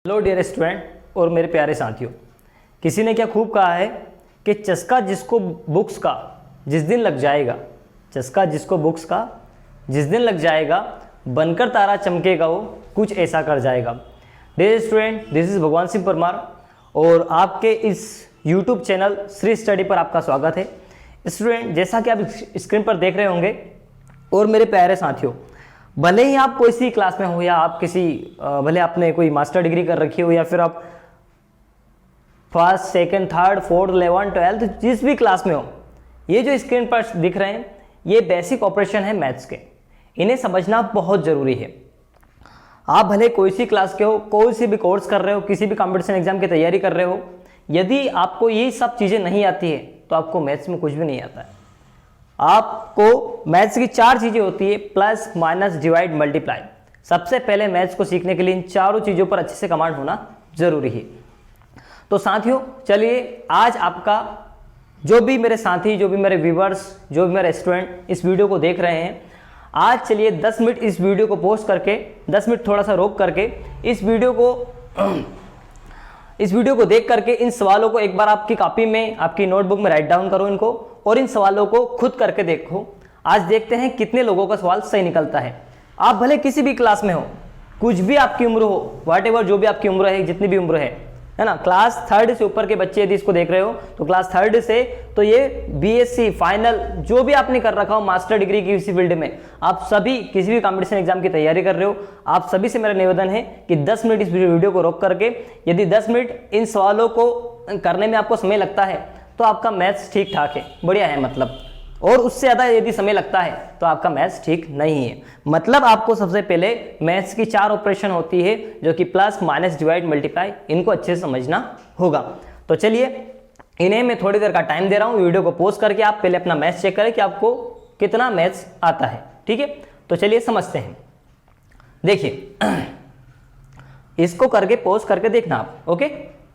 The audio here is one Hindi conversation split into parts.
हेलो डियर स्टूडेंट और मेरे प्यारे साथियों, किसी ने क्या खूब कहा है कि चस्का जिसको बुक्स का जिस दिन लग जाएगा, चस्का जिसको बुक्स का जिस दिन लग जाएगा, बनकर तारा चमकेगा वो कुछ ऐसा कर जाएगा। डियर स्टूडेंट, दिस इज़ भगवान सिंह परमार और आपके इस यूट्यूब चैनल श्री स्टडी पर आपका स्वागत है। स्टूडेंट, जैसा कि आप स्क्रीन पर देख रहे होंगे और मेरे प्यारे साथियों, भले ही आप कोई सी क्लास में हो या आप किसी भले आपने कोई मास्टर डिग्री कर रखी हो या फिर आप फर्स्ट सेकंड थर्ड फोर्थ 11 12 जिस भी क्लास में हो, ये जो स्क्रीन पर दिख रहे हैं ये बेसिक ऑपरेशन है मैथ्स के। इन्हें समझना बहुत ज़रूरी है। आप भले कोई सी क्लास के हो, कोई सी भी कोर्स कर रहे हो, किसी भी कंपटीशन एग्जाम की तैयारी कर रहे हो, यदि आपको ये सब चीज़ें नहीं आती है तो आपको मैथ्स में कुछ भी नहीं आता है। आपको मैथ्स की चार चीजें होती है, प्लस माइनस डिवाइड मल्टीप्लाई। सबसे पहले मैथ्स को सीखने के लिए इन चारों चीजों पर अच्छे से कमांड होना जरूरी है। तो साथियों, चलिए आज आपका जो भी मेरे साथी, जो भी मेरे व्यूवर्स, जो भी मेरे स्टूडेंट इस वीडियो को देख रहे हैं, आज चलिए 10 मिनट इस वीडियो को पोस्ट करके, 10 मिनट थोड़ा सा रोक करके इस वीडियो को देख करके इन सवालों को एक बार आपकी कॉपी में, आपकी नोटबुक में राइट डाउन करो इनको और इन सवालों को खुद करके देखो। आज देखते हैं कितने लोगों का सवाल सही निकलता है। आप भले किसी भी क्लास में हो, कुछ भी आपकी उम्र हो, वॉट एवर जो भी आपकी उम्र है, जितनी भी उम्र है ना, क्लास थर्ड से ऊपर के बच्चे यदि इसको देख रहे हो तो क्लास थर्ड से तो ये बीएससी फाइनल जो भी आपने कर रखा हो, मास्टर डिग्री की किसी फील्ड में, आप सभी किसी भी कंपटीशन एग्जाम की तैयारी कर रहे हो, आप सभी से मेरा निवेदन है कि 10 मिनट इस वीडियो को रोक करके, यदि 10 मिनट इन सवालों को करने में आपको समय लगता है तो आपका मैथ्स ठीक ठाक है, बढ़िया है मतलब, और उससे ज़्यादा यदि समय लगता है तो आपका मैथ्स ठीक नहीं है। मतलब आपको सबसे पहले मैथ्स की चार ऑपरेशन होती है जो कि प्लस माइनस डिवाइड मल्टीप्लाई, इनको अच्छे से समझना होगा। तो चलिए, इन्हें मैं थोड़ी देर का टाइम दे रहा हूँ, वीडियो को पॉज करके आप पहले अपना मैथ्स चेक करें कि आपको कितना मैथ्स आता है। ठीक है, तो चलिए समझते हैं। देखिए, इसको करके पॉज करके देखना आप, ओके,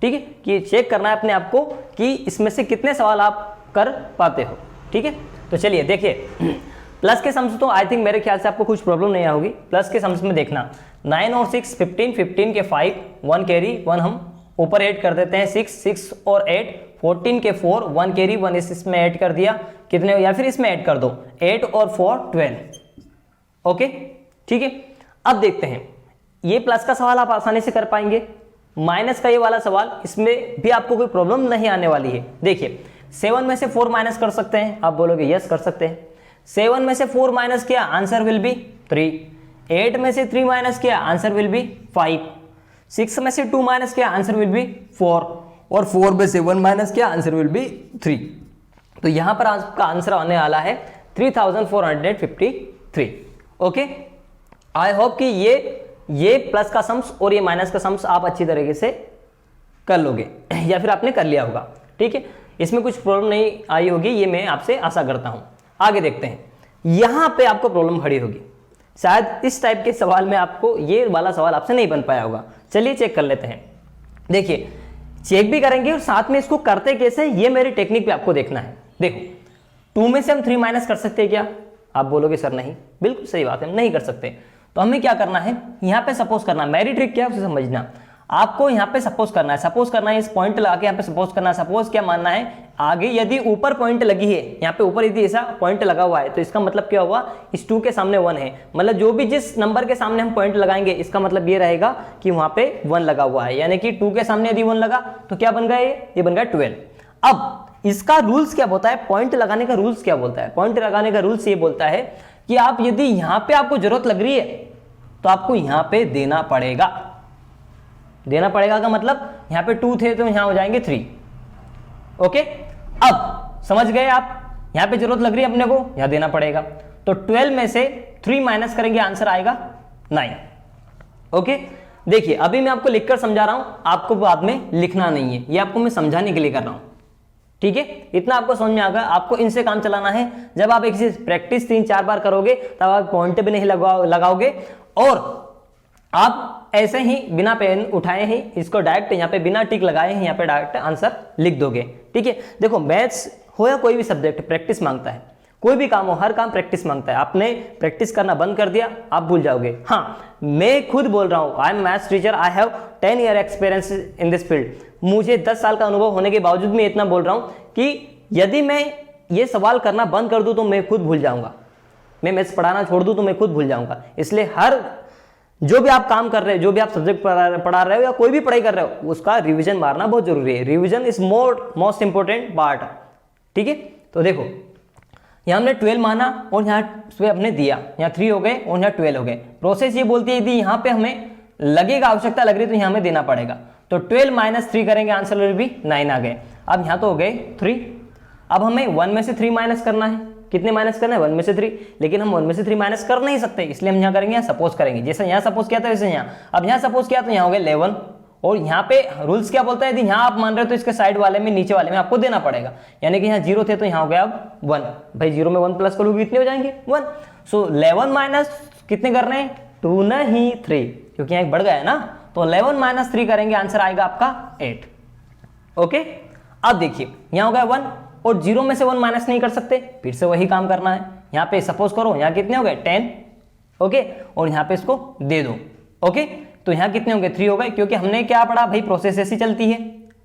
ठीक है, कि चेक करना है अपने आप को कि इसमें से कितने सवाल आप कर पाते हो। ठीक है, तो चलिए देखिए, प्लस के सम्स तो आई थिंक मेरे ख्याल से आपको कुछ प्रॉब्लम नहीं होगी। प्लस के सम्स में देखना 9 और 6 15, 15 के 5, 1 कैरी 1 हम ऊपर ऐड कर देते हैं, 6 और 8 14 के 4, 1 कैरी 1 इसमें ऐड कर दिया, कितने, या फिर इसमें ऐड कर दो 8 और 4 12। ओके, ठीक है। अब देखते हैं, ये प्लस का सवाल आप आसानी से कर पाएंगे। माइनस का ये वाला सवाल, इसमें भी आपको कोई प्रॉब्लम नहीं आने वाली है। देखिए, 7 में से 4 माइनस कर सकते हैं, आप बोलोगे यस कर सकते हैं। 7 में से 4 माइनस किया, आंसर विल बी 3। 8 में से 3 माइनस किया, आंसर विल बी 5। 6 में से 2 माइनस किया, आंसर विल बी 4, और 4 में से 1 माइनस किया, आंसर विल बी 3। तो यहां पर आपका आंसर आने वाला है 3453। ओके, आई होप कि ये प्लस का सम्स और ये माइनस का सम्स आप अच्छी तरीके से कर लोगे या फिर आपने कर लिया होगा। ठीक है, इसमें कुछ प्रॉब्लम नहीं आई होगी, ये मैं आपसे आशा करता हूं। आगे देखते हैं, यहां पे आपको प्रॉब्लम खड़ी होगी, शायद इस टाइप के सवाल में आपको ये वाला सवाल आपसे नहीं बन पाया होगा। चलिए चेक कर लेते हैं। देखिए, चेक भी करेंगे और साथ में इसको करते कैसे, ये मेरी टेक्निक पे आपको देखना है। देखो, 2 में से हम 3 माइनस कर सकते हैं क्या? आप बोलोगे सर नहीं, बिल्कुल सही बात है, हम नहीं कर सकते। तो हमें क्या करना है, यहाँ पे सपोज करना, मेरी ट्रिक क्या है उसे समझना। आपको यहाँ पे सपोज करना है, इस पॉइंट लगा के यहाँ पे सपोज करना है। सपोज क्या मानना है, आगे यदि ऊपर पॉइंट लगी है, यहाँ पे ऊपर यदि ऐसा पॉइंट लगा हुआ है तो इसका मतलब क्या हुआ, इस 2 के सामने 1 है, मतलब जो भी जिस नंबर के सामने हम पॉइंट लगाएंगे इसका मतलब ये रहेगा कि वहां पे 1 लगा हुआ है, यानी कि 2 के सामने यदि 1 लगा तो क्या बन गया, ये बन गया 12। अब इसका रूल्स क्या बोलता है, पॉइंट लगाने का रूल्स क्या बोलता है? पॉइंट लगाने का रूल्स ये बोलता है कि आप यदि यहाँ पे आपको जरूरत लग रही है तो आपको यहाँ पे देना पड़ेगा। देना पड़ेगा का मतलब, यहाँ पे 2 थे तो यहाँ हो जाएंगे 3। ओके, अब समझ गए आप, यहाँ पे जरूरत लग रही है अपने को, यहाँ देना पड़ेगा। तो 12 में से 3 माइनस करेंगे, आंसर आएगा 9। ओके, देखिए अभी मैं आपको लिखकर समझा रहा हूं, आपको बाद में लिखना नहीं है, ये आपको मैं समझाने के लिए कर रहा हूं। ठीक है, इतना आपको समझ में आ गया। आपको इनसे काम चलाना है। जब आप एक चीज प्रैक्टिस 3-4 बार करोगे तब आप पॉइंट भी नहीं लगाओगे, और आप ऐसे ही बिना पेन उठाए ही इसको डायरेक्ट यहाँ पे बिना टिक लगाए ही यहाँ पे डायरेक्ट आंसर लिख दोगे। ठीक है, देखो मैथ्स हो या कोई भी सब्जेक्ट प्रैक्टिस मांगता है। कोई भी काम हो, हर काम प्रैक्टिस मांगता है। आपने प्रैक्टिस करना बंद कर दिया, आप भूल जाओगे। हाँ, मैं खुद बोल रहा हूँ, I am maths teacher, I have 10 year experience in this field. मुझे 10 साल का अनुभव होने के बावजूद मैं इतना बोल रहा हूँ कि यदि मैं ये सवाल करना बंद कर दूं तो मैं खुद भूल जाऊंगा, मैं मैथ्स पढ़ाना छोड़ दूं तो मैं खुद भूल जाऊंगा। इसलिए हर जो भी आप काम कर रहे हो, जो भी आप सब्जेक्ट पढ़ा रहे हो या कोई भी पढ़ाई कर रहे हो, उसका रिवीजन मारना बहुत जरूरी है। Revision is most important part. ठीक है, तो देखो यहाँ हमने 12 माना और यहाँ पे हमने दिया, यहाँ 3 हो गए और यहाँ 12 हो गए। प्रोसेस ये बोलती है यदि यहाँ पे हमें लगेगा, आवश्यकता लग रही है तो यहाँ हमें देना पड़ेगा। तो 12 - 3 करेंगे, आंसर विल बी 9 आ गए। अब यहाँ तो हो गए 3। अब हमें 1 में से 3 माइनस करना है। कितने माइनस करना है? 1 में से 3। लेकिन हम 1 में से 3 माइनस कर नहीं सकते, इसलिए हम यहाँ करेंगे, यहाँ सपोज करेंगे। जैसे यहाँ सपोज किया था वैसे यहाँ। अब यहाँ सपोज किया तो यहाँ हो गया 11। और यहाँ पे रूल्स क्या बोलता है, यदि यहाँ आप मान रहे हो तो इसके साइड वाले में, नीचे वाले में आपको देना पड़ेगा। यानी कि यहाँ 0 थे तो यहाँ हो गया अब 1। भाई 0 में 1 प्लस करोगे कितने हो जाएंगे? 1। सो 11 माइनस कितने करने हैं? 2 नहीं 3, क्योंकि यहाँ एक बढ़ गया है ना। तो 11 - 3 करेंगे, आंसर आएगा आपका 8। ओके, अब देखिए यहाँ हो गया 1 और 0 में से 1 माइनस नहीं कर सकते, फिर से वही काम करना है। यहाँ पे सपोज करो, यहाँ कितने हो गए? 10। ओके, और यहाँ पे इसको दे दो। ओके, तो यहाँ कितने हो गए? 3 हो गए, क्योंकि हमने क्या पढ़ा भाई, प्रोसेस ऐसी चलती है।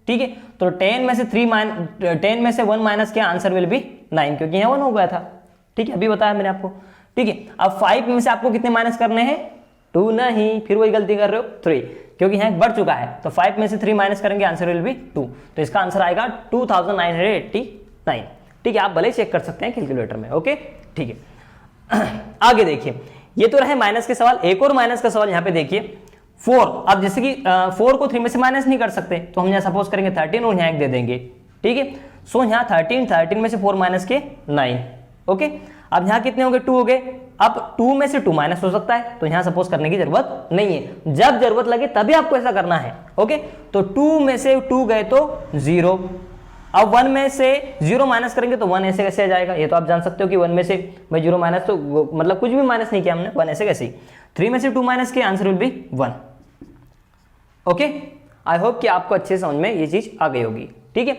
ठीक है, तो 10 में से 1 माइनस किया, आंसर विल बी 9, क्योंकि यहाँ 1 हो गया था। ठीक है, अभी बताया मैंने आपको। ठीक है, अब 5 में से आपको कितने माइनस करने हैं? 2 नहीं, फिर वही गलती कर रहे हो, 3, क्योंकि यहाँ बढ़ चुका है। तो 5 में से 3 माइनस करेंगे, आंसर विल बी 2। तो इसका आंसर आएगा 2989। ठीक है, आप भले चेक कर सकते हैं कैलकुलेटर में। ओके, ठीक है। आगे देखिए, ये तो रहे माइनस के सवाल। एक और माइनस का सवाल यहाँ पे देखिए, 4। अब जैसे कि 4 को 3 में से माइनस नहीं कर सकते, तो हम यहाँ सपोज करेंगे 13 और यहाँ 1 दे देंगे। ठीक है, सो यहाँ 13 में से 4 माइनस के 9। ओके, अब यहाँ कितने हो गए? 2 हो गए। अब 2 में से 2 माइनस हो सकता है, तो यहाँ सपोज करने की जरूरत नहीं है। जब जरूरत लगे तभी आपको ऐसा करना है। ओके, तो 2 में से 2 गए तो 0। अब 1 में से 0 माइनस करेंगे तो 1 ऐसे कैसे आ जाएगा? ये तो आप जान सकते हो कि 1 में से भाई 0 माइनस, तो मतलब कुछ भी माइनस नहीं किया हमने, 1 ऐसे कैसे। 3 में से 2 माइनस किया, answer will be 1। Okay, I hope कि आपको अच्छे समझ में ये चीज आ गई होगी। ठीक है,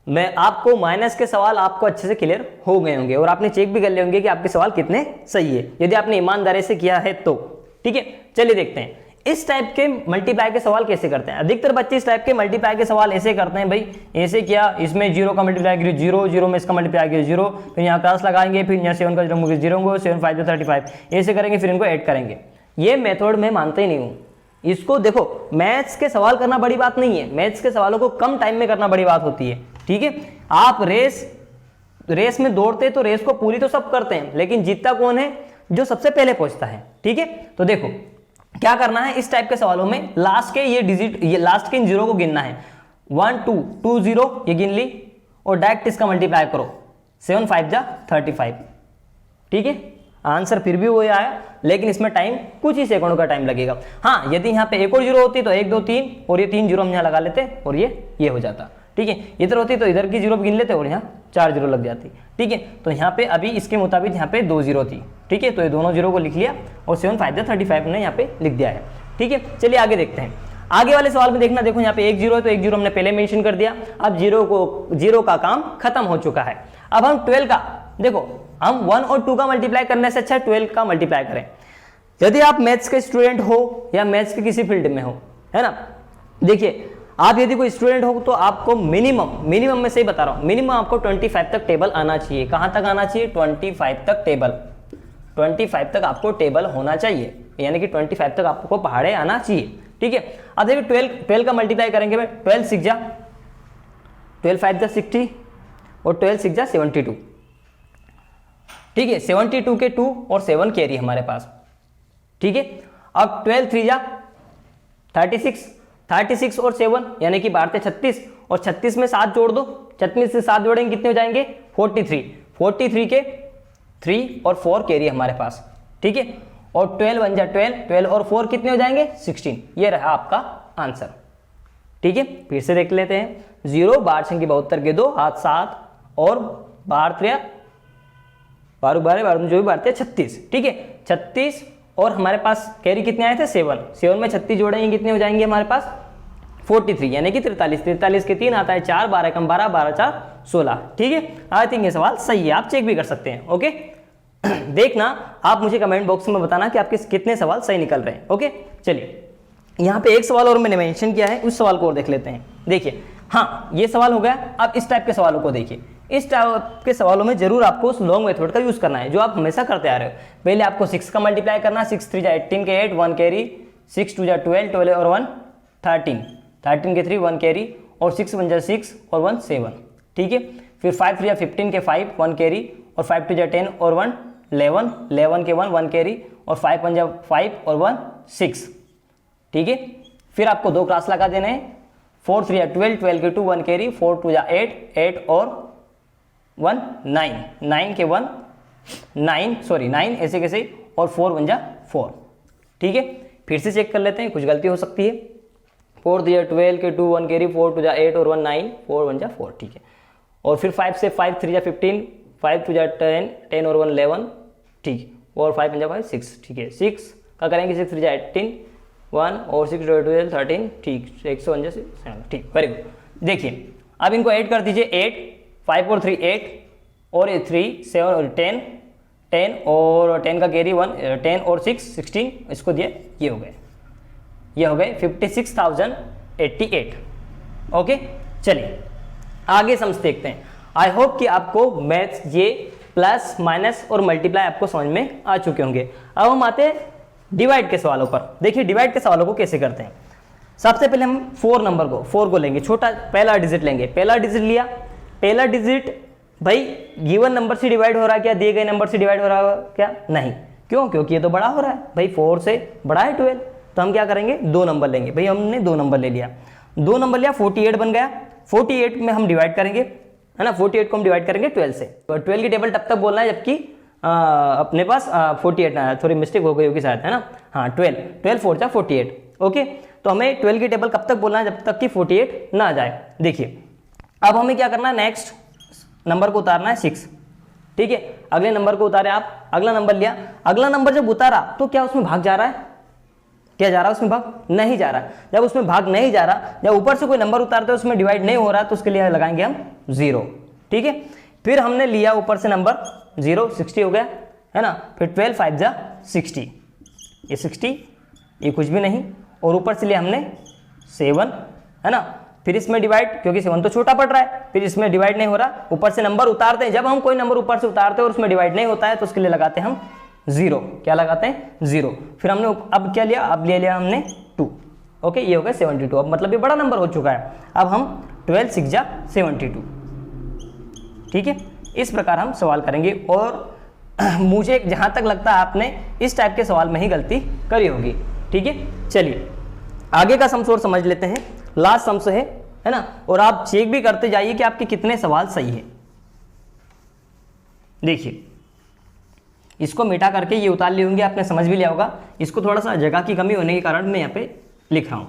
मैं आपको माइनस के सवाल आपको अच्छे से क्लियर हो गए होंगे और आपने चेक भी कर लिए होंगे कि आपके सवाल कितने सही है, यदि आपने ईमानदारी से किया है तो। ठीक है, चलिए देखते हैं इस टाइप के मल्टीप्लाई के सवाल कैसे करते हैं। अधिकतर बच्चे इस टाइप के मल्टीप्लाई के सवाल ऐसे करते हैं, भाई ऐसे किया, इसमें 0 का मल्टीप्लाई करिए 0, 0 में इसका मल्टीप्लाई करिए 0, फिर यहाँ क्रॉस लगाएंगे, फिर यहाँ 7 का 0, 7 5 35, ऐसे करेंगे, फिर इनको ऐड करेंगे। ये मेथड मैं मानता ही नहीं हूँ। इसको देखो, मैथ्स के सवाल करना बड़ी बात नहीं है, मैथ्स के सवालों को कम टाइम में करना बड़ी बात होती है। ठीक है, आप रेस में दौड़ते तो रेस को पूरी तो सब करते हैं, लेकिन जीतता कौन है? जो सबसे पहले पहुंचता है। ठीक है, तो देखो क्या करना है इस टाइप के सवालों में, लास्ट के ये डिजिट, ये लास्ट के इन 0 को गिनना है। 1 2 2 0 ये गिन ली और डायरेक्ट इसका मल्टीप्लाई करो, 7 5 जा 35। ठीक है, आंसर फिर भी वही आया, लेकिन इसमें टाइम कुछ ही सेकंडों का टाइम लगेगा। हाँ, यदि यहाँ पे एक और 0 होती तो 1 2 3 और ये 3 0 हम यहाँ लगा लेते और ये हो जाता। ठीक है, इधर होती तो इधर की 0 गिन लेते और यहाँ 4 0 लग जाती। ठीक है, तो यहाँ पे अभी इसके मुताबिक यहाँ पे 2 0 थी। ठीक है, तो ये दोनों 0 को लिख लिया और 7 5 जा 35 ने यहाँ पे लिख दिया है। ठीक है, चलिए आगे देखते हैं। आगे वाले सवाल में देखना, देखो यहाँ पे 1 0 है तो 1 0 हमने पहले मेंशन कर दिया। अब 0 का काम खत्म हो चुका है। अब हम 12 का, देखो हम 1 और 2 का मल्टीप्लाई करने से अच्छा 12 का मल्टीप्लाई करें। यदि आप मैथ्स के स्टूडेंट हो या मैथ्स के किसी फील्ड में हो, है ना, देखिए आप यदि कोई स्टूडेंट हो तो आपको मिनिमम में से ही बता रहा हूं, मिनिमम आपको 25 तक टेबल आना चाहिए। कहां तक आना चाहिए? 25 तक टेबल, 25 तक आपको टेबल होना चाहिए, यानी कि 25 तक आपको पहाड़े आना चाहिए। ठीक है, अब देखिए 12 का मल्टीप्लाई करेंगे मैं, 12 6 जा 12 5 जा 60 और 12 6 जा 72। ठीक है, 72 के 2 और 7 कैरी हमारे पास। ठीक है, अब 12 3 जा 36 और 7 यानी कि 12 36 और 36 में 7 जोड़ दो, 36 से 7 जोड़ेंगे कितने हो जाएंगे? 43 के 3 और 4 कैरी हमारे पास। ठीक है, और 12 1 जा 12 और 4 कितने हो जाएंगे? 16। ये रहा आपका आंसर। ठीक है, फिर से देख लेते हैं। 0 12 6 72 के 2 हाथ 7 और 12 12 जो भी 12 36। ठीक है, 36 और हमारे पास कैरी कितने आए थे? 7 में 36 जोड़ेंगे कितने हो जाएंगे हमारे पास? 43 यानी कि 43, 43 के 3 आता है 4, 12 कम 12, 12 4 16। ठीक है, आई थिंक ये सवाल सही है, आप चेक भी कर सकते हैं। ओके देखना, आप मुझे कमेंट बॉक्स में बताना कि आपके कितने सवाल सही निकल रहे हैं। ओके चलिए, यहाँ पे एक सवाल और मैंने मेंशन किया है, उस सवाल को और देख लेते हैं। देखिए, हाँ ये सवाल हो गया। अब इस टाइप के सवालों को देखिए, इस टाइप के सवालों में जरूर आपको उस लॉन्ग मेथड का यूज करना है जो आप हमेशा करते आ रहे हो। पहले आपको 6 का मल्टीप्लाई करना, 6 3 जा 18 के 8, 1 कैरी, 6 2 जा 12, 12 और 1 13, 13 के 3, 1 कैरी, और 6 1 जा 6 और 1 7। ठीक है, फिर 5 3 जा 15 के 5, 1 कैरी, और 5 2 जा 10 और 1 11, 11 के 1 1 कैरी, और 5 1 जा 5 और 1 6। ठीक है, फिर आपको 2 क्रॉस लगा देने हैं, 4 3 जा 12, 12 के 2 1 कैरी, 4 2 जा 8, 8 और 1 9, 9 के 1 9 ऐसे कैसे, और 4 1 जा 4। ठीक है, फिर से चेक कर लेते हैं, कुछ गलती हो सकती है। 4 3 जा 12 के 2 1 कैरी, 4 2 जा 8 और 1 9, 4 1 जा 4। ठीक है, और फिर 5 से 5 3 जा 15, 5 2 जा 10, 10 और 1 11। ठीक, और 5 1 जा 5 6। ठीक है, 6 का करेंगे, 6 3 जा 18, 1 और 6 2 12 13। ठीक, 101 जा 7। ठीक, वेरी गुड। देखिए, अब इनको ऐड कर दीजिए, 8 5 और 3 8, और 3 7 और 10 10 और 10 का कैरी 1 10 और 6 16, इसको दिए, ये हो गए 56,088। ओके चलिए आगे सम्स देखते हैं। आई होप कि आपको मैथ्स ये प्लस माइनस और मल्टीप्लाई आपको समझ में आ चुके होंगे। अब हम आते हैं डिवाइड के सवालों पर। देखिए डिवाइड के सवालों को कैसे करते हैं। सबसे पहले हम 4 को लेंगे, छोटा पहला डिजिट लेंगे। पहला डिजिट लिया, पहला डिजिट भाई गिवन नंबर से डिवाइड हो रहा है क्या, दिए गए नंबर से डिवाइड हो रहा है क्या, नहीं। क्यों? क्योंकि ये तो बड़ा हो रहा है भाई, 4 से बड़ा है 12। तो हम क्या करेंगे, 2 नंबर लेंगे। भाई हमने 2 नंबर ले लिया, 2 नंबर लिया, 48 बन गया। 48 में हम डिवाइड करेंगे, है ना, 48 को हम डिवाइड करेंगे 12 से। तो 12 की टेबल तब तक बोलना है जबकि अपने पास 48 ना आया, थोड़ी मिस्टेक हो गई होगी शायद, है ना। हाँ 12 4 जा 48। ओके, तो हमें 12 की टेबल कब तक बोलना है, जब तक कि 48 ना आ जाए। देखिए अब हमें क्या करना है, नेक्स्ट नंबर को उतारना है 6। ठीक है, अगले नंबर को उतारे आप, अगला नंबर लिया, अगला नंबर जब उतारा तो क्या उसमें भाग जा रहा है, क्या जा रहा है उसमें भाग, नहीं जा रहा। जब उसमें भाग नहीं जा रहा, जब ऊपर से कोई नंबर उतारते हैं उसमें डिवाइड नहीं हो रहा, तो उसके लिए लगाएंगे हम 0। ठीक है, फिर हमने लिया ऊपर से नंबर 0, 60 हो गया, है ना। फिर 12 5 जा 60, ये 60, ये कुछ भी नहीं, और ऊपर से लिया हमने 7, है ना। फिर इसमें डिवाइड, क्योंकि 7 तो छोटा पड़ रहा है, फिर इसमें डिवाइड नहीं हो रहा, ऊपर से नंबर उतारते हैं। जब हम कोई नंबर ऊपर से उतारते हैं और उसमें डिवाइड नहीं होता है तो उसके लिए लगाते हैं हम 0। क्या लगाते हैं, 0। फिर हमने अब क्या लिया, अब ले लिया हमने 2। ओके, ये हो गया 72। अब मतलब ये बड़ा नंबर हो चुका है। अब हम 12 6 जा 72। ठीक है, इस प्रकार हम सवाल करेंगे। और मुझे जहां तक लगता है आपने इस टाइप के सवाल में ही गलती करी होगी। ठीक है, चलिए आगे का सम्स और समझ लेते हैं। लास्ट सम्स है ना, और आप चेक भी करते जाइए कि आपके कितने सवाल सही है। देखिए इसको मिटा करके ये उतार लिए होंगे, आपने समझ भी लिया होगा। इसको थोड़ा सा जगह की कमी होने के कारण मैं यहाँ पे लिख रहा हूं।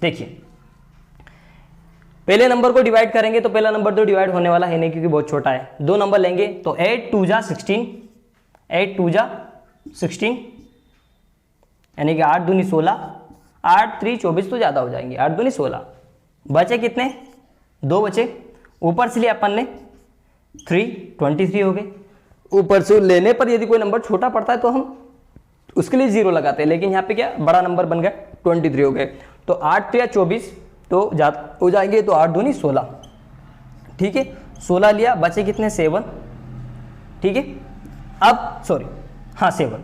देखिए पहले नंबर को डिवाइड करेंगे तो पहला नंबर तो डिवाइड होने वाला है नहीं, क्योंकि बहुत छोटा है। 2 नंबर लेंगे तो 8 2 जा 16, 8 2 जा 16, यानी कि 8 दूनी 16, 8 3 24 तो ज़्यादा हो जाएंगे, 8 दूनी 16। बचे कितने, 2 बचे। ऊपर से लिया अपन ने 3, 23 हो गए। ऊपर से लेने पर यदि कोई नंबर छोटा पड़ता है तो हम उसके लिए 0 लगाते हैं, लेकिन यहाँ पे क्या बड़ा नंबर बन गया, 23 हो गए। तो 8 या 24 तो हो जाएंगे, तो 8 दूनी 16। ठीक है, 16 लिया, बचे कितने, 7। ठीक है, अब सॉरी हाँ 7।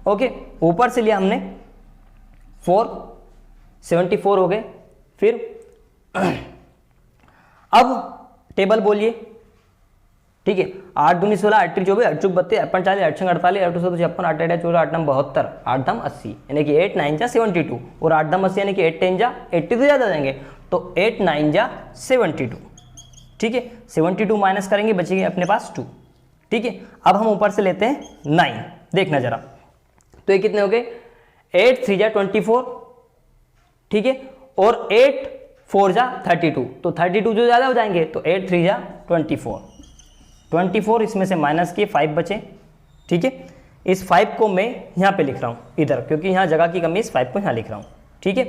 ओके, ऊपर से लिया हमने 4, 74 हो गए। फिर अब टेबल बोलिए। ठीक है, 8 दूनी 16, 8 24, 8 चौक 32, 8 40, 8 छंग 48, 8 7 56, 8 8 14, 8 9 72, 8 दम 80, यानी कि 8 9 जा 72, और 8 दम 80 यानी कि 8 10 जा 80 तो ज़्यादा जाएंगे, तो 8 9 जा 72। ठीक है, 72 माइनस करेंगे, बचेंगे अपने पास 2। ठीक है, अब हम ऊपर से लेते हैं 9। देखना जरा, तो ये कितने हो गए, 8 3 जा 24। ठीक है, और 8 4 जा 32, तो 32 जो ज़्यादा हो जाएंगे, तो 8 3 जा 24, 24 इसमें से माइनस किए, 5 बचे। ठीक है, इस 5 को मैं यहाँ पे लिख रहा हूँ इधर, क्योंकि यहाँ जगह की कमी, इस 5 को यहाँ लिख रहा हूँ। ठीक है,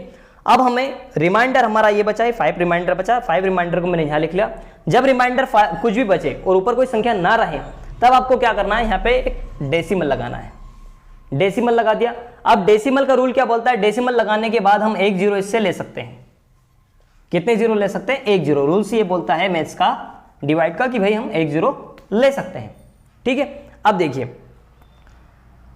अब हमें रिमाइंडर हमारा ये बचा है 5 रिमाइंडर बचा, 5 रिमाइंडर को मैंने यहाँ लिख लिया। जब रिमाइंडर कुछ भी बचे और ऊपर कोई संख्या ना रहे तब आपको क्या करना है, यहाँ पे एक डेसिमल लगाना है। डेसिमल लगा दिया। अब डेसिमल का रूल क्या बोलता है, डेसिमल लगाने के बाद हम 1 जीरो इससे ले सकते हैं। कितने जीरो ले सकते हैं, 1 जीरो। रूल से ये बोलता है मैथ्स का, डिवाइड का, कि भाई हम 1 जीरो ले सकते हैं। ठीक है, अब देखिए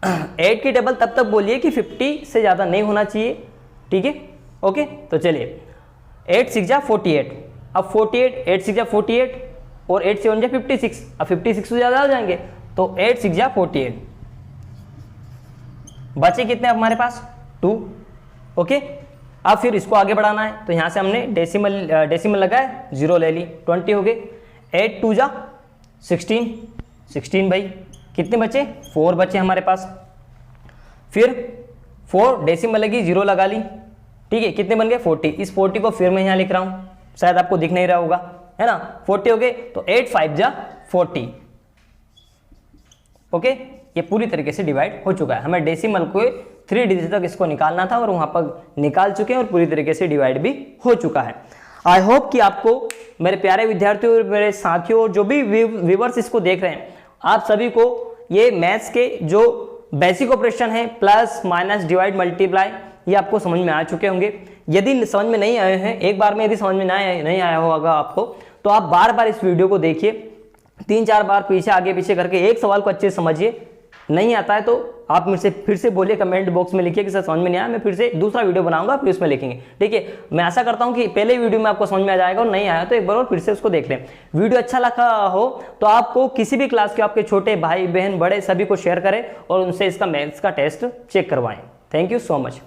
8 की टेबल तब तक बोलिए कि 50 से ज्यादा नहीं होना चाहिए। ठीक है, ओके, तो चलिए 8 6 जा 48, अब 48, 8 6 जा 48 और 8 7 जा 56, अब 56 से ज्यादा हो जाएंगे, तो 8 6 जा 48, बचे कितने अब हमारे पास 2। ओके, अब फिर इसको आगे बढ़ाना है, तो यहां से हमने डेसिमल लगाया, 0 ले ली, 20 हो गए। 8 2 जा 16, 16 भाई, कितने बचे, 4 बचे हमारे पास। फिर 4 डेसिमल लगी, 0 लगा ली। ठीक है, कितने बन गए, 40। इस 40 को फिर मैं यहाँ लिख रहा हूँ, शायद आपको दिख नहीं रहा होगा, है ना। 40 हो गए, तो 8 5 जा 40। ओके, ये पूरी तरीके से डिवाइड हो चुका है। हमें डेसिमल को 3 डिजिट तक इसको निकालना था और वहां पर निकाल चुके हैं और पूरी तरीके से डिवाइड भी हो चुका है। आई होप कि आपको, मेरे प्यारे विद्यार्थियों और मेरे साथियों और जो भी व्यूवर्स इसको देख रहे हैं, आप सभी को ये मैथ्स के जो बेसिक ऑपरेशन है, प्लस माइनस डिवाइड मल्टीप्लाई, ये आपको समझ में आ चुके होंगे। यदि समझ में नहीं आए हैं, एक बार में यदि समझ में नहीं आया होगा आपको, तो आप बार बार इस वीडियो को देखिए, 3-4 बार पीछे आगे पीछे करके एक सवाल को अच्छे से समझिए। नहीं आता है तो आप मुझसे फिर से बोलिए, कमेंट बॉक्स में लिखिए कि सर समझ में नहीं आया, मैं फिर से दूसरा वीडियो बनाऊंगा, फिर उसमें लिखेंगे। ठीक है, मैं आशा करता हूं कि पहले वीडियो में आपको समझ में आ जाएगा, और नहीं आया तो एक बार और फिर से उसको देख लें। वीडियो अच्छा लगा हो तो आपको किसी भी क्लास के आपके छोटे भाई बहन बड़े सभी को शेयर करें और उनसे इसका मैथ्स का टेस्ट चेक करवाएं। Thank you so much.